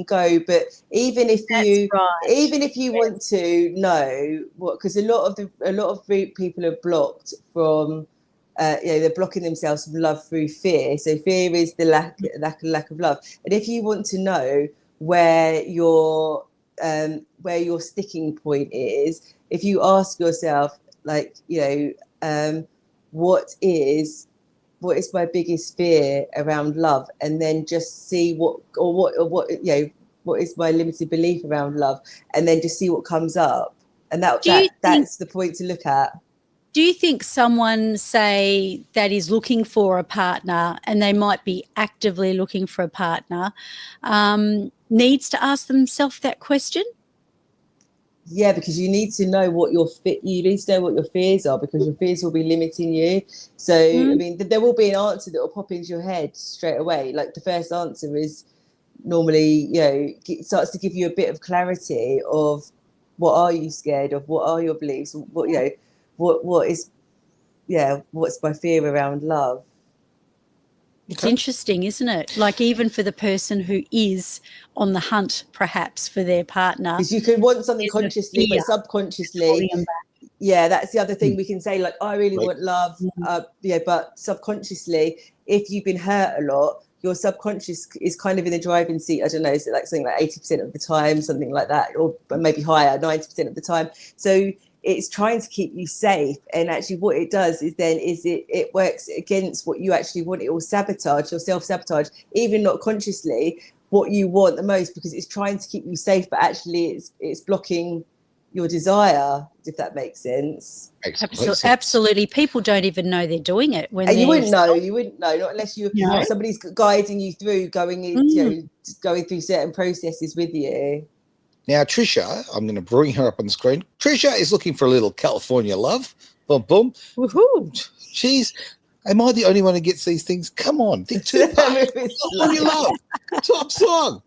go, but even if you want to know what, because a lot of people are blocked from. You know, they're blocking themselves from love through fear. So fear is the lack of love. And if you want to know where your sticking point is, if you ask yourself, like, you know, what is my biggest fear around love, and then just see what you know, what is my limited belief around love, and then just see what comes up, and that's the point to look at. Do you think someone, say, that is looking for a partner, and they might be actively looking for a partner, needs to ask themselves that question? Yeah, because you need to know what your fears are, because your fears will be limiting you. So I mean, there will be an answer that will pop into your head straight away. Like the first answer is normally, you know, it starts to give you a bit of clarity of what are you scared of, what are your beliefs, what, you know, what's my fear around love. It's interesting, isn't it? Like, even for the person who is on the hunt perhaps for their partner, because you can want something consciously, but subconsciously, that's the other thing we can say, like, I really want love, but subconsciously, if you've been hurt a lot, your subconscious is kind of in the driving seat. I don't know, so like something like 80% of the time, something like that, or maybe higher, 90% of the time. So it's trying to keep you safe, and actually what it does is it works against what you actually want. It will sabotage or self-sabotage, even not consciously, what you want the most, because it's trying to keep you safe, but actually it's blocking your desire, if that makes sense. Absolutely. People don't even know they're doing it when and you wouldn't know, not unless somebody's guiding you through going through certain processes with you. Now, Trisha, I'm going to bring her up on the screen. Trisha is looking for a little California love. Boom, boom. Woohoo. Am I the only one who gets these things? Come on. Think California love. Top song.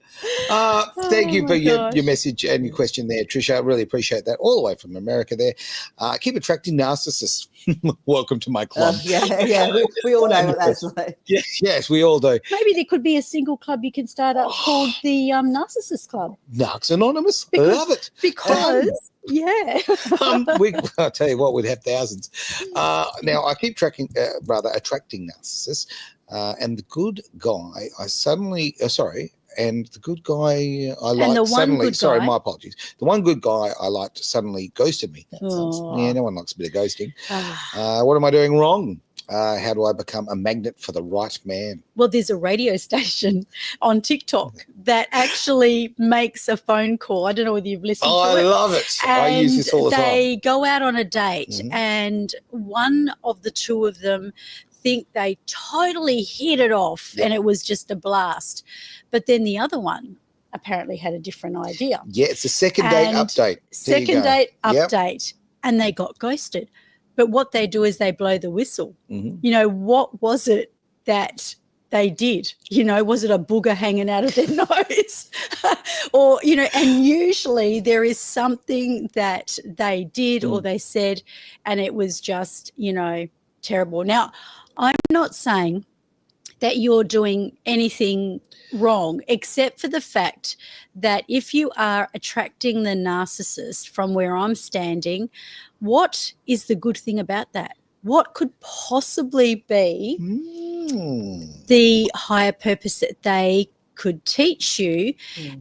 Thank you for your message and your question there, Trisha. I really appreciate that. All the way from America there. Keep attracting narcissists. Welcome to my club. We all know what that's like. Yes, we all do. Maybe there could be a single club you can start up called the Narcissist Club. Narcs Anonymous. Love it. Because... I'll tell you what, we'd have thousands. Now, I keep attracting narcissists, and the good guy the good guy I liked suddenly, sorry, my apologies. The one good guy I liked suddenly ghosted me. No one likes a bit of ghosting. What am I doing wrong? How do I become a magnet for the right man? Well, there's a radio station on TikTok that actually makes a phone call. I don't know whether you've listened to it. I love it. I use this all the time. They go out on a date, and one of the two of them think they totally hit it off, and it was just a blast. But then the other one apparently had a different idea. Yeah, it's a second date update. And they got ghosted. But what they do is they blow the whistle. You know, what was it that they did? You know, was it a booger hanging out of their nose? Or, you know, and usually there is something that they did or they said, and it was just, you know, terrible. Now, I'm not saying that you're doing anything wrong, except for the fact that if you are attracting the narcissist from where I'm standing, what is the good thing about that? What could possibly be the higher purpose that they could teach you?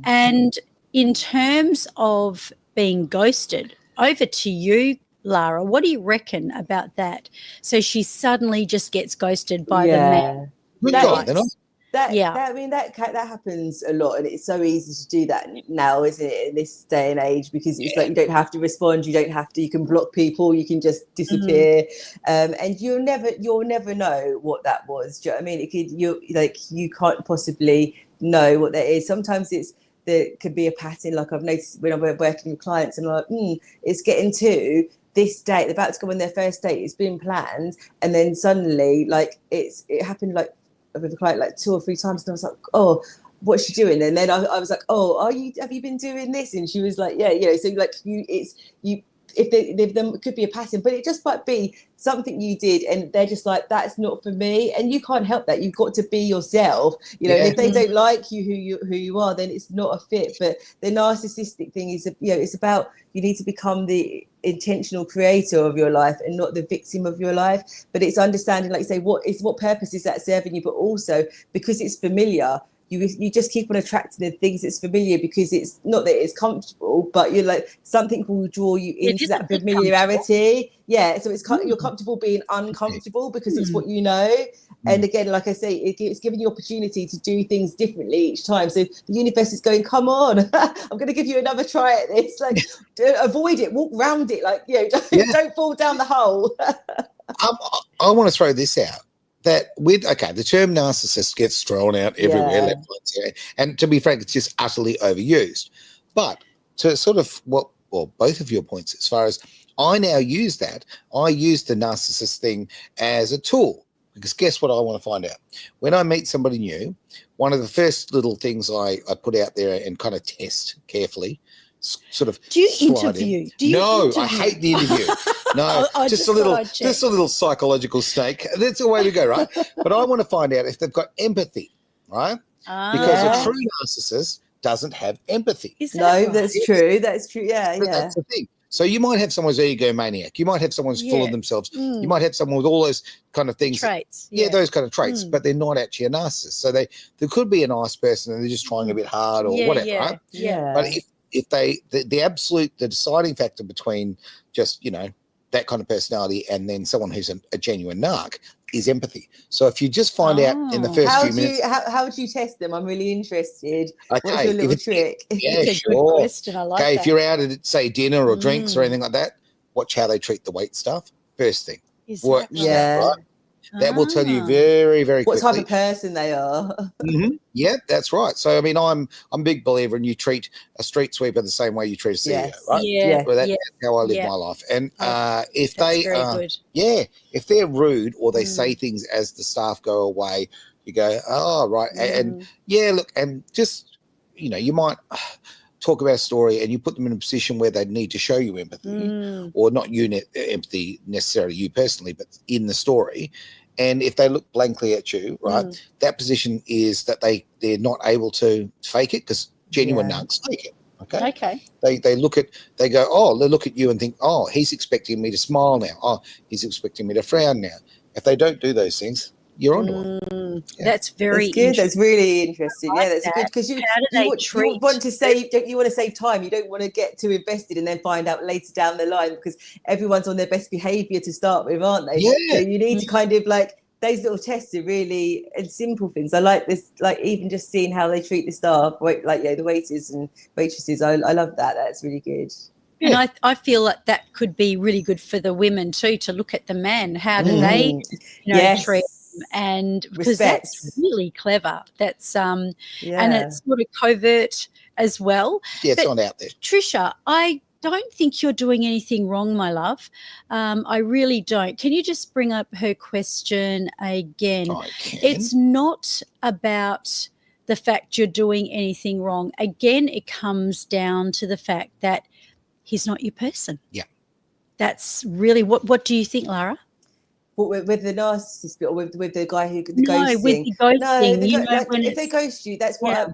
And in terms of being ghosted, over to you, Lara. What do you reckon about that? So she suddenly just gets ghosted by the man. That happens a lot, and it's so easy to do that now, isn't it, in this day and age, because it's like you don't have to respond, you can block people, you can just disappear, and you'll never know what that was. Do you know what I mean? You can't possibly know what that is. Sometimes there could be a pattern, like I've noticed when I'm working with clients, and I'm like, it's getting to this date, they're about to go on their first date, it's been planned, and then suddenly it happened with a client 2 or 3 times, and I was like, oh, what's she doing? And then I was like, oh, have you been doing this? And she was like, yeah, so if there could be a pattern, but it just might be something you did and they're just like, that's not for me, and you can't help that. You've got to be yourself, and if they don't like you who you are, then it's not a fit. But the narcissistic thing is, it's about, you need to become the intentional creator of your life and not the victim of your life. But it's understanding, like you say, what purpose is that serving you, but also because it's familiar, you just keep on attracting the things that's familiar, because it's not that it's comfortable, but you're like, something will draw you into that familiarity. So it's you're comfortable being uncomfortable because it's what you know. And again, like I say, it's giving you opportunity to do things differently each time. So the universe is going, come on, I'm going to give you another try at this. Like, avoid it, walk round it, don't fall down the hole. I want to throw this out. That the term narcissist gets thrown out everywhere, left, right, right, and to be frank, it's just utterly overused. But to sort of both of your points, as far as I now use that, I use the narcissist thing as a tool, because guess what I want to find out? When I meet somebody new, one of the first little things I put out there and kind of test carefully, sort of. Do you interview? I hate the interview. No, just a little psychological snake. That's the way we go, right? But I want to find out if they've got empathy, right? Because a true narcissist doesn't have empathy. That's true. That's true. Yeah. That's the thing. So you might have someone who's egomaniac. You might have someone who's full of themselves. You might have someone with all those kind of things. Traits. Those kind of traits. But they're not actually a narcissist. So there could be a nice person and they're just trying a bit hard or whatever, right? Yeah. But if the deciding factor between just, that kind of personality and then someone who's a genuine narc is empathy. So if you just find out in the first few minutes. How do you test them? I'm really interested. Okay, what's your little trick? Yeah, it's a sure. good question. I like that. If you're out at, say, dinner or drinks or anything like that, watch how they treat the wait staff. First thing. Watch that, right? That will tell you very, very quickly what type of person they are. Yeah, that's right. So, I mean, I'm a big believer in you treat a street sweeper the same way you treat a CEO, right? Yeah. Well, that's how I live my life. And if if they're rude or they say things as the staff go away, you go, oh, right. And look, and just, you might talk about a story and you put them in a position where they need to show you empathy or not empathy necessarily you personally, but in the story. And if they look blankly at you, right, that position is that they're not able to fake it, because genuine narcs fake it. Okay. They look at you and think, oh, he's expecting me to smile now. Oh, he's expecting me to frown now. If they don't do those things, you're onto it. That's very good. That's really interesting. That's good, because you want to save time. You don't want to get too invested and then find out later down the line, because everyone's on their best behavior to start with, aren't they? So you need to kind of those little tests are really and simple things. I like this, even just seeing how they treat the staff, the waiters and waitresses. I love that. That's really good. And I feel like that could be really good for the women too, to look at the men. How do they treat them? And because that's really clever. That's and it's sort of covert as well. Yeah, it's not out there. Trisha, I don't think you're doing anything wrong, my love. I really don't. Can you just bring up her question again? I can. It's not about the fact you're doing anything wrong. Again, it comes down to the fact that he's not your person. Yeah. That's really what do you think, Lara? with the narcissist bit, or with the guy who the No, ghosting. with the ghosting, you know, like when if they ghost you, that's what I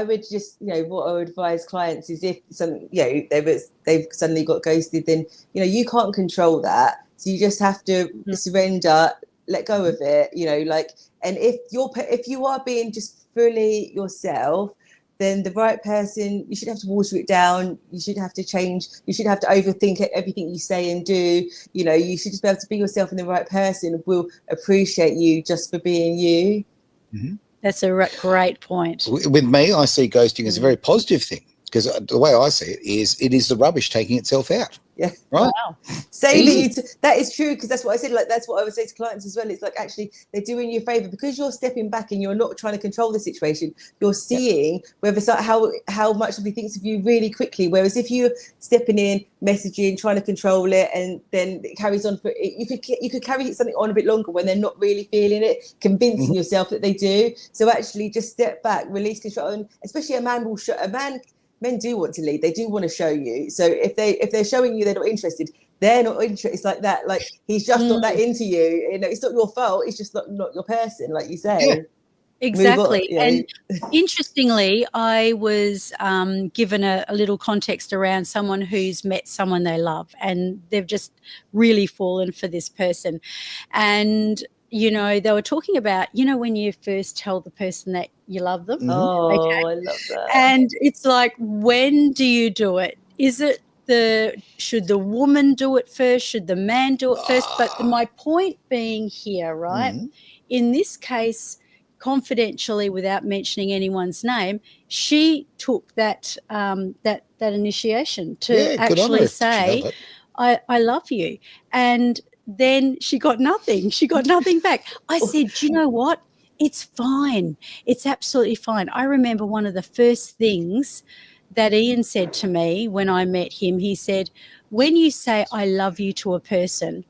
would just, what I would advise clients is, if some they've suddenly got ghosted, then you can't control that, so you just have to surrender, let go of it, and if you are being just fully yourself, then the right person, you should have to water it down. You should have to change. You should have to overthink everything you say and do. You should just be able to be yourself, and the right person will appreciate you just for being you. Mm-hmm. That's a great point. With me, I see ghosting as a very positive thing, because the way I see it is the rubbish taking itself out. Yeah. Right. Wow. That is true, because that's what I said. Like, that's what I would say to clients as well. It's like, actually, they're doing you a favor, because you're stepping back and you're not trying to control the situation. You're seeing whether how much somebody thinks of you really quickly. Whereas if you're stepping in, messaging, trying to control it, and then it carries on, you could carry something on a bit longer when they're not really feeling it, convincing yourself that they do. So actually, just step back, release control, and especially men do want to lead. They do want to show you. So if they're showing you they're not interested, they're not interested. It's like that. Like, he's just not that into you. It's not your fault. It's just not your person, like you say. Yeah. Exactly. And interestingly, I was given a little context around someone who's met someone they love, and they've just really fallen for this person. And they were talking about, when you first tell the person that you love them. Oh, okay. I love that. And it's like, when do you do it? Is it should the woman do it first? Should the man do it first? But my point being here, right? In this case, confidentially, without mentioning anyone's name, she took that initiation to actually say, I love you. And then she got nothing. She got nothing back. I said, do you know what? It's fine. It's absolutely fine. I remember one of the first things that Ian said to me when I met him. He said, when you say I love you to a person,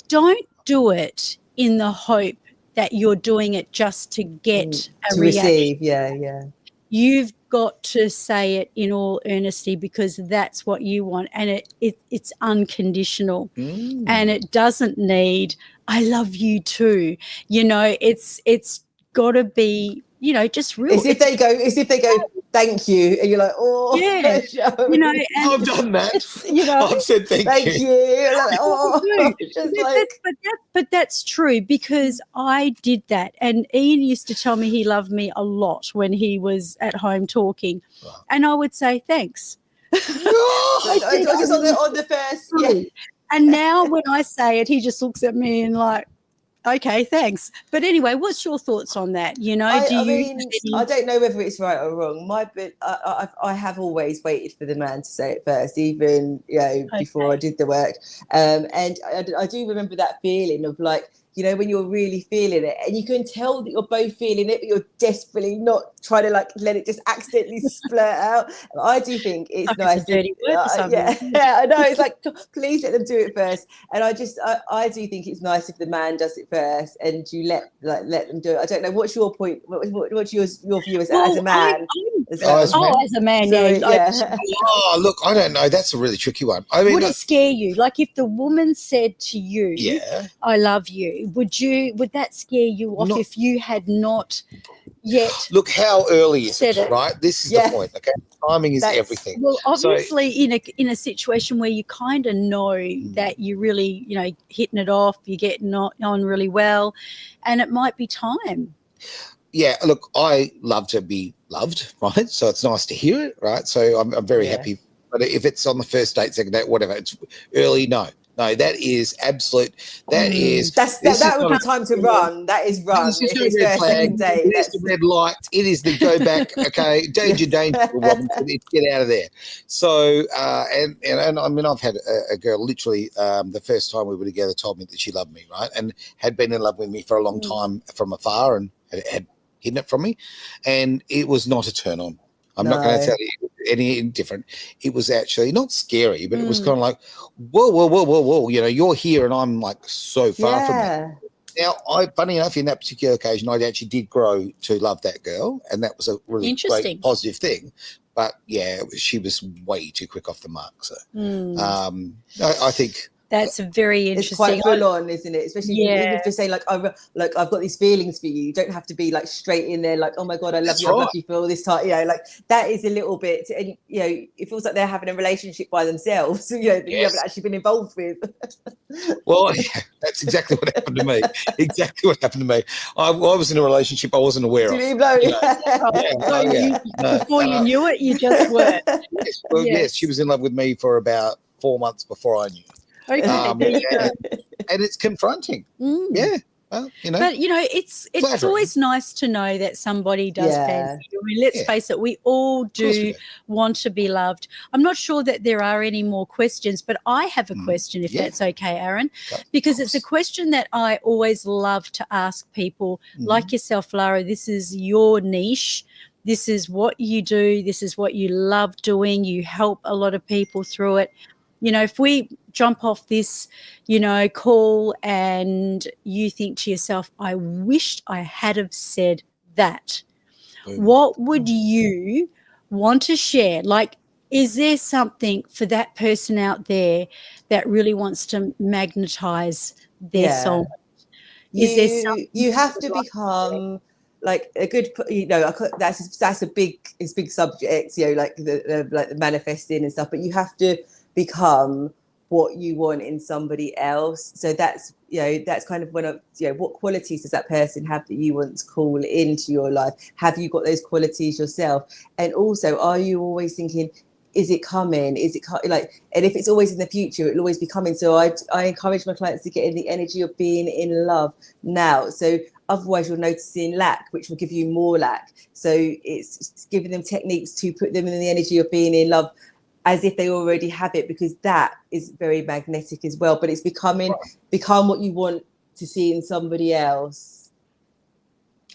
don't do it in the hope that you're doing it just to get a reaction. Receive. Yeah. You've got to say it in all earnesty, because that's what you want, and it's unconditional, and it doesn't need I love you too. It's got to be just real. It's if they go thank you, and you're like, oh yeah, and I've done that. I've said thank you. Like, oh, but that's true, because I did that, and Ian used to tell me he loved me a lot when he was at home talking, and I would say thanks. I just on the first, yeah. And now when I say it, he just looks at me and like, okay, thanks. But anyway, what's your thoughts on that? I don't know whether it's right or wrong. I have always waited for the man to say it first, even before I did the work. And I do remember that feeling of, like, when you're really feeling it, and you can tell that you're both feeling it, but you're desperately not trying to, like, let it just accidentally splurt out. I do think it's nice. Dirty word or something. Yeah, I know. It's like, please let them do it first. And I do think it's nice if the man does it first, and you let them do it. I don't know. What's your point? What's your view as a man? As a man, yeah. Oh, look, I don't know. That's a really tricky one. I mean, would it scare you? Like, if the woman said to you, I love you, would that scare you off if you had not yet? Look, how early is it, right? This is the point, okay? Timing is everything. Well, obviously, in a situation where you kind of know that you're really, hitting it off, you're getting on really well, and it might be time. Yeah, look, I love to be loved, right? So it's nice to hear it, right? So I'm very happy. But if it's on the first date, second date, whatever, it's early, no, that is absolute. That would be time to run. That is run. This is the red flag. It is the red light. It is the go back. Okay, danger, Robinson. It's get out of there. So and I mean, I've had a girl literally the first time we were together told me that she loved me, right, and had been in love with me for a long time from afar, and had hidden it from me, and it was not a turn on. I'm not going to tell you any different. It was actually not scary, but it was kind of like, whoa. You're here, and I'm like so far from you. Now, funny enough, in that particular occasion, I actually did grow to love that girl, and that was a really great positive thing. But yeah, she was way too quick off the mark. So I think That's very It's interesting. quite full on, isn't it? Especially even if you say like I've got these feelings for you. You don't have to be like straight in there like, oh my god, I love you, I've loved you for all this time. You know, like that is a little bit, and you know, it feels like they're having a relationship by themselves. You know, that you haven't actually been involved with. Well, yeah, that's exactly what happened to me. Exactly what happened to me. I was in a relationship I wasn't aware of. Do you know? Before you knew it, you just were. Yes, well, yes, she was in love with me for about 4 months before I knew. Okay, and it's confronting. Yeah. Well, you know. But you know, it's always nice to know that somebody does fancy you. I mean, let's face it, we all do want to be loved. I'm not sure that there are any more questions, but I have a question, if that's okay, Aaron, because it's a question that I always love to ask people like yourself, Lara. This is your niche. This is what you do. This is what you love doing. You help a lot of people through it. You know, if we jump off this, you know, call and you think to yourself, I wished I had have said that, what would you want to share? Like, is there something for that person out there that really wants to magnetize their soul? Is there something you have to become like a good, you know, that's a big subject, you know, like the manifesting and stuff, but you have to become what you want in somebody else. So that's, you know, that's kind of what qualities does that person have that you want to call into your life? Have you got those qualities yourself? And also, are you always thinking, is it coming? Is it like, and if it's always in the future, it'll always be coming. So I encourage my clients to get in the energy of being in love now. So otherwise you're noticing lack, which will give you more lack. So it's giving them techniques to put them in the energy of being in love as if they already have it, because that is very magnetic as well. But it's become what you want to see in somebody else.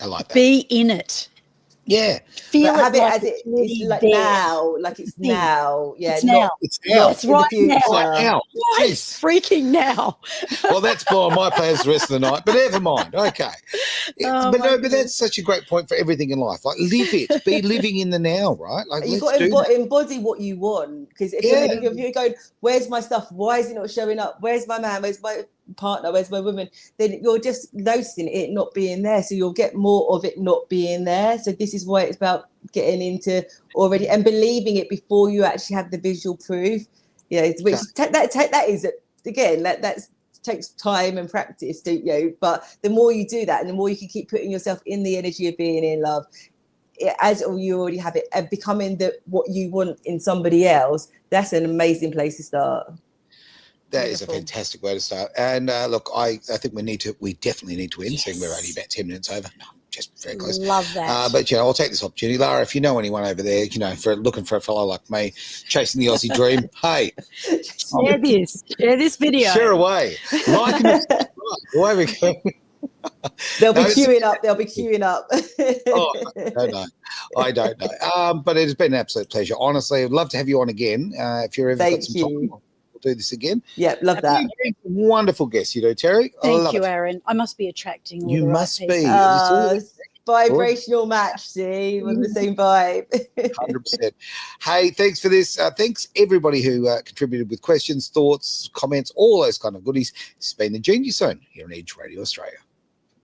I like that. Be in it. Yeah. Feel but have it like as it's like there. Now, like it's now. Yeah, it's now. It's now. It's right now. Right now. It's freaking now. Well, that's blowing my plans the rest of the night, but never mind. Okay. But that's such a great point for everything in life. Like, live it. Be living in the now, right? Like, you've got to embody what you want. Because if you're going, where's my stuff? Why is it not showing up? Where's my man? Where's my partner? Where's my woman? Then you're just noticing it not being there. So you'll get more of it not being there. So this is why it's about getting into already and believing it before you actually have the visual proof. Yeah, which that is again that takes time and practice, don't you? But the more you do that, and the more you can keep putting yourself in the energy of being in love, as you already have it, and becoming what you want in somebody else, that's an amazing place to start. That is a fantastic way to start. And look, I think we definitely need to end, seeing we're only about 10 minutes over. No, just very close. Love that. But, you know, I'll take this opportunity. Lara, if you know anyone over there, you know, looking for a fellow like me, chasing the Aussie dream, hey. Share this video. Share away. Like and subscribe. Away we go. They'll be queuing up. No, I don't know. But it's been an absolute pleasure. Honestly, I'd love to have you on again. If you're ever got some time, we'll do this again. Yeah, love that. Wonderful guest, you do, Terry. Thank you, Aaron. I must be attracting all you the must right be. Vibrational match, see, with the same vibe. 100%. Hey, thanks for this. Thanks everybody who contributed with questions, thoughts, comments, all those kind of goodies. It's been the Genius Zone here on Edge Radio Australia.